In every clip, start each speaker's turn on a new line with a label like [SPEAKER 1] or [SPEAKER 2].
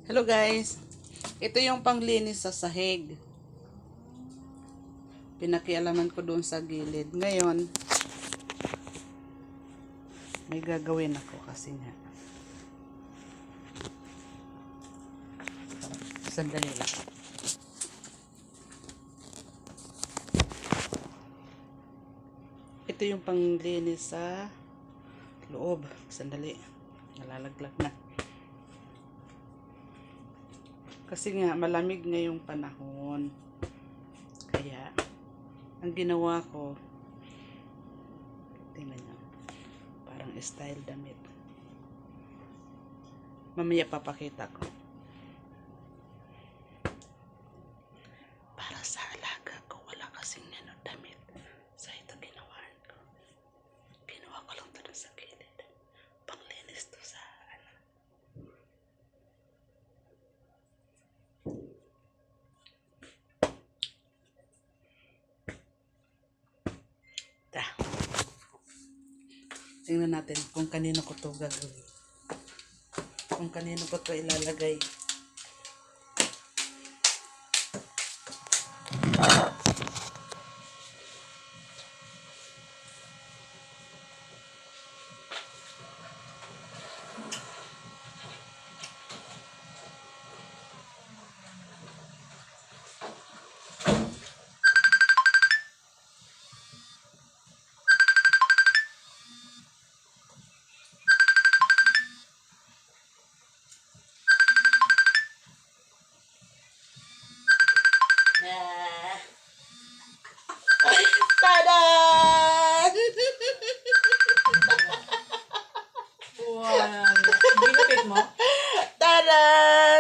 [SPEAKER 1] Hello guys, ito yung panglinis sa sahig. Pinakialaman ko doon sa gilid. Ngayon, may gagawin ako kasi nga. Sandali lang. Ito yung panglinis sa loob. Sandali. Nalalaglag na. Kasi nga, malamig ngayong panahon. Kaya, ang ginawa ko, tingnan nyo, parang style damit. Mamaya papakita ko. Para sa alaga ko, wala kasing damit. So, ito ginawa ko. Ginawa ko lang ito sa gilid. Panglinis to sa tingnan natin kung kanino ko to gagawin. Kung kanino ko to ilalagay. Tada!
[SPEAKER 2] Wow! Ginapit mo?
[SPEAKER 1] Tada!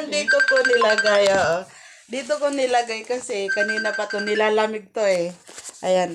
[SPEAKER 1] Dito ko nilagay, oh. Dito ko nilagay kasi kanina pa to nilalamig to eh. Ayan.